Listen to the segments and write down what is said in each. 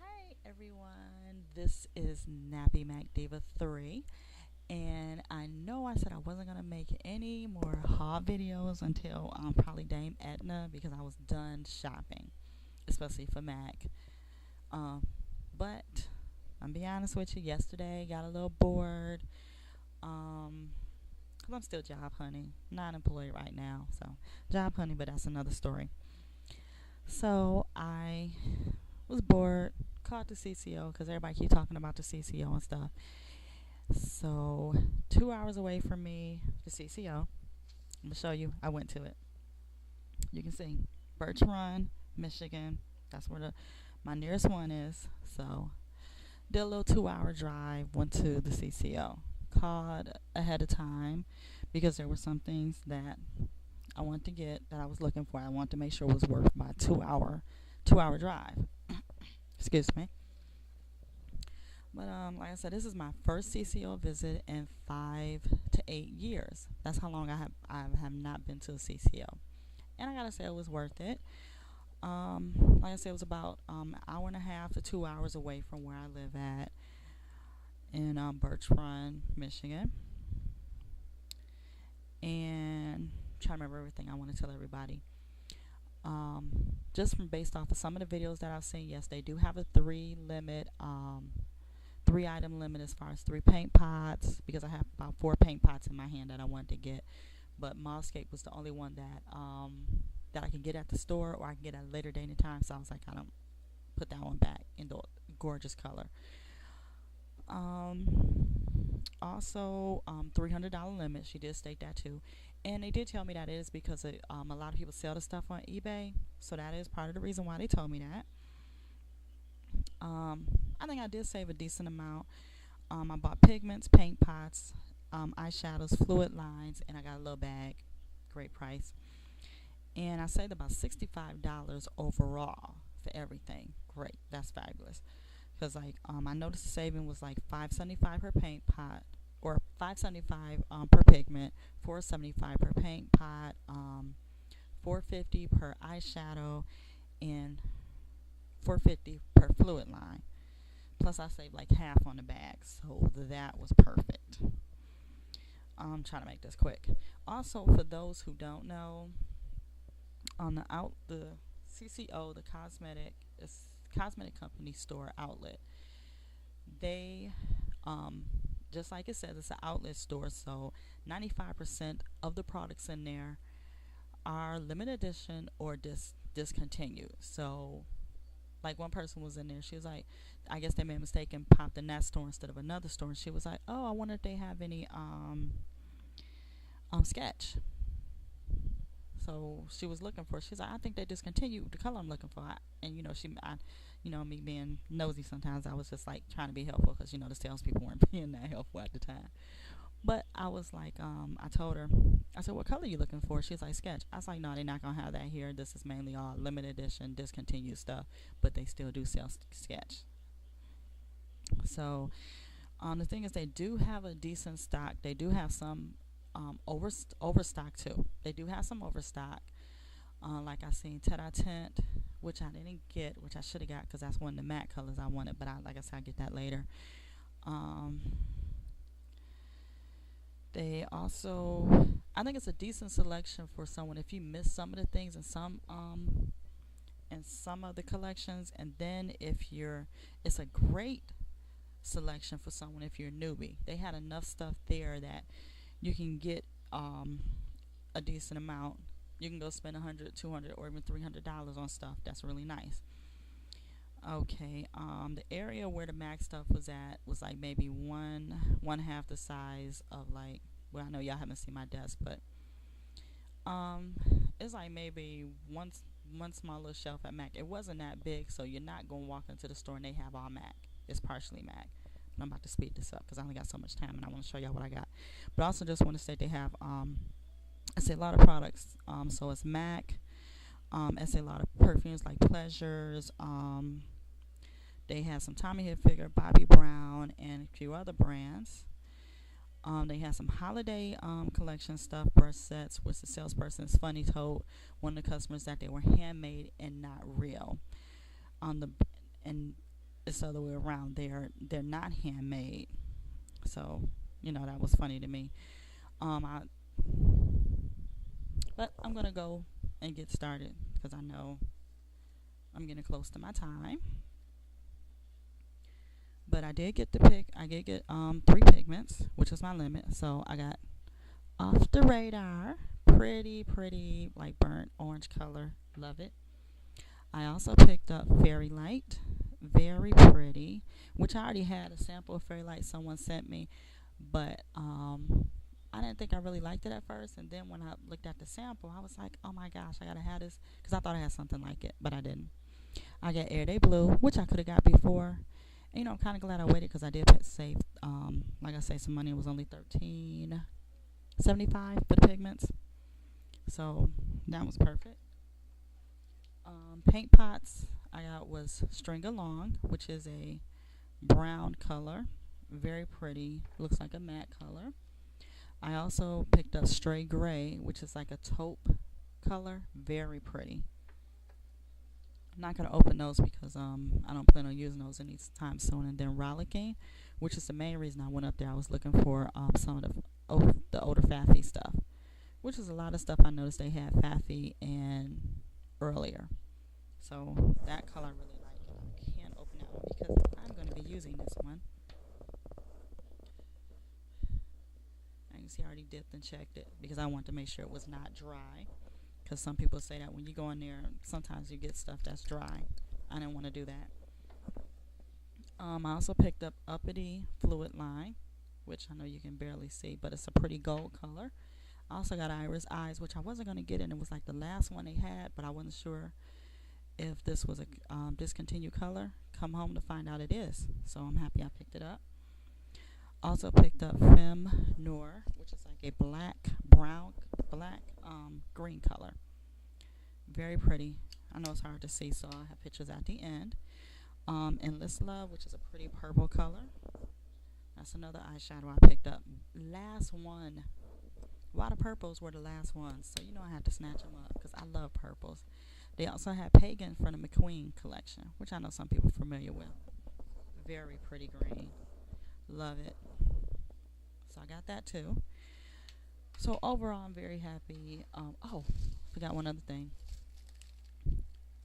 Hi everyone, this is Nappy Mac Diva 3, and I know I said I wasn't going to make any more haul videos until probably Dame Edna because I was done shopping, especially for Mac. Um, but I'm be honest with you, yesterday got a little bored because I'm still job hunting, not employed right now, so job hunting, but that's another story. So I was bored, called the CCO because everybody keep talking about the CCO and stuff. So 2 hours away from me, the CCO. I'm gonna show you. I went to it. You can see Birch Run, Michigan. That's where my nearest one is. So did a little 2 hour drive. Went to the CCO. Called ahead of time because there were some things that I wanted to get that I was looking for. I wanted to make sure it was worth my 2 hour drive. Excuse me. But like I said, this is my first CCO visit in 5 to 8 years. That's how long I have not been to a CCO, and I gotta say it was worth it. Like I said, it was about an hour and a half to 2 hours away from where I live at in Birch Run, Michigan, and trying to remember everything I want to tell everybody. Just from based off of some of the videos that I've seen, yes, they do have a three item limit as far as 3 paint pots because I have about 4 paint pots in my hand that I wanted to get, but Moscape was the only one that I can get at the store or I can get at a later date and time. So I was like, I don't put that one back in the gorgeous color. Also, $300 limit. She did state that too, and they did tell me that it is because a lot of people sell the stuff on eBay, so that is part of the reason why they told me that. Um, I think I did save a decent amount. I bought pigments, paint pots, eyeshadows, Fluidlines, and I got a little bag. Great price. And I saved about $65 overall for everything. Great, that's fabulous. Because I noticed the saving was like 5.75 per paint pot, or 5.75 per pigment, 4.75 per paint pot, 4.50 per eyeshadow, and 4.50 per Fluidline. Plus, I saved like half on the bag, so that was perfect. I'm trying to make this quick. Also, for those who don't know, on the CCO, the cosmetic company store outlet, they just like it says, it's an outlet store, so 95% of the products in there are limited edition or discontinued. So like one person was in there, she was like, I guess they made a mistake and popped in that store instead of another store, and she was like, oh, I wonder if they have any sketch. So she was looking for, she's like, I think they discontinued the color I'm looking for. And me being nosy, sometimes I was just like trying to be helpful because the salespeople weren't being that helpful at the time. But I was like, I told her, I said, what color are you looking for? She's like, sketch. I was like, no, they're not gonna have that here. This is mainly all limited edition, discontinued stuff, but they still do sell sketch. So the thing is, they do have a decent stock. They do have some overstock too. They do have some overstock. Like I seen Tet a Tent, which I didn't get, which I should have got because that's one of the matte colors I wanted. But like I said, I'll get that later. Um, they also, I think it's a decent selection for someone if you miss some of the things in some of the collections, and then if you're, it's a great selection for someone if you're a newbie. They had enough stuff there that you can get a decent amount. You can go spend 100, 200, or even $300 on stuff. That's really nice. Okay, the area where the Mac stuff was at was like maybe one half the size of like. Well, I know y'all haven't seen my desk, but um, it's like maybe one small little shelf at Mac. It wasn't that big, so you're not gonna walk into the store and they have all Mac. It's partially Mac. But I'm about to speed this up because I only got so much time and I want to show y'all what I got. But I also just want to say they have I say a lot of products. So it's Mac. I say a lot of perfumes like Pleasures. They have some Tommy Hilfiger, Bobbi Brown, and a few other brands. They have some holiday collection stuff, brush sets, which the salesperson's funny told one of the customers that they were handmade and not real. On the and it's the other way around. They're not handmade. So, that was funny to me. I But I'm gonna go and get started because I know I'm getting close to my time. But I did get the pick. I did get 3 pigments, which was my limit. So I got Off the Radar, pretty like burnt orange color. Love it. I also picked up Fairy Light, very pretty, which I already had a sample of Fairy Light someone sent me, but I didn't think I really liked it at first. And then when I looked at the sample, I was like, oh my gosh, I gotta have this because I thought I had something like it, but I didn't. I got Air Day Blue, which I could have got before. And, I'm kind of glad I waited because I did save, like I say, some money. It was only $13.75 for the pigments, so that was perfect. Paint pots I got was String Along, which is a brown color, very pretty, looks like a matte color. I also picked up Stray Gray, which is like a taupe color, very pretty. I'm not gonna open those because I don't plan on using those anytime soon. And then Rollicking, which is the main reason I went up there. I was looking for some of the older Fafi stuff, which is a lot of stuff I noticed they had Fafi and earlier. So that color I really like. I can't open that one because I'm going to be using this one. I can see I already dipped and checked it because I want to make sure it was not dry. Because some people say that when you go in there, sometimes you get stuff that's dry. I didn't want to do that. I also picked up Uppity Fluidline, which I know you can barely see, but it's a pretty gold color. I also got Iris Eyes, which I wasn't going to get, and it was like the last one they had, but I wasn't sure if this was a discontinued color. Come home to find out it is, so I'm happy I picked it up. Also picked up Femme Noir, which is like a black green color. Very pretty. I know it's hard to see, so I'll have pictures at the end. Endless Love, which is a pretty purple color. That's another eyeshadow I picked up. Last one. A lot of purples were the last ones, so I had to snatch them up because I love purples. They also had Pagan from the McQueen collection, which I know some people are familiar with. Very pretty green. Love it. So I got that too. So overall, I'm very happy. Forgot one other thing.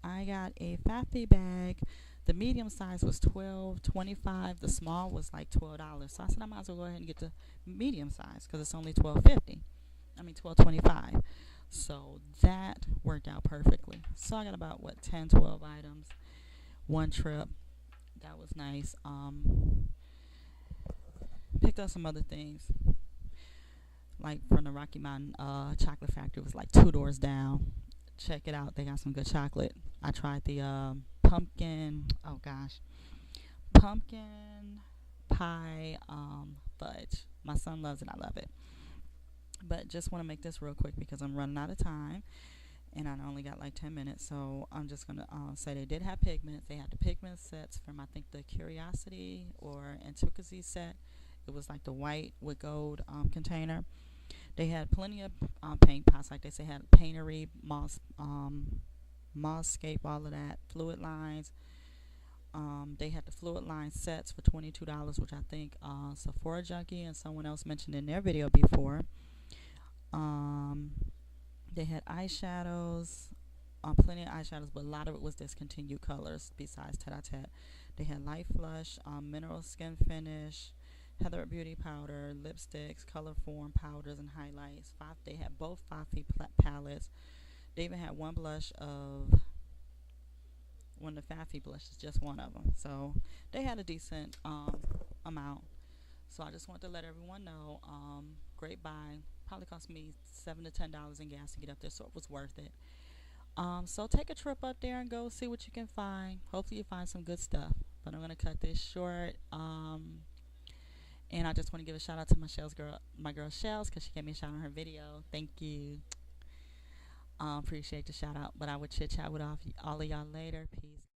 I got a Fafi bag. The medium size was $12.25. The small was like $12. So I said I might as well go ahead and get the medium size because it's only $12.25. So that worked out perfectly. So I got about 10, 12 items, one trip. That was nice. Picked up some other things, like from the Rocky Mountain Chocolate Factory. It was like 2 doors down. Check it out. They got some good chocolate. I tried the pumpkin pie fudge. My son loves it. I love it. But just want to make this real quick because I'm running out of time and I only got like 10 minutes. So I'm just going to say they did have pigments. They had the pigment sets from, I think, the Curiosity or Intricacy set. It was like the white with gold container. They had plenty of paint pots, like they say, had Paintery, Mosscape, all of that, Fluidlines. They had the Fluidline sets for $22, which I think Sephora Junkie and someone else mentioned in their video before. They had eyeshadows, plenty of eyeshadows, but a lot of it was discontinued colors besides Tete-a-Tete. They had Light Flush, Mineral Skin Finish, Heather Beauty Powder, lipsticks, color form powders, and highlights. They had both Fafi palettes. They even had one of the Fafi blushes, just one of them. So they had a decent amount. So I just want to let everyone know, great buy. Probably cost me $7 to $10 in gas to get up there, so it was worth it. So take a trip up there and go see what you can find. Hopefully you find some good stuff. But I'm gonna cut this short. And I just want to give a shout out to my girl Shells, because she gave me a shout out on her video. Thank you. Appreciate the shout out. But I would chit chat with all of y'all later. Peace.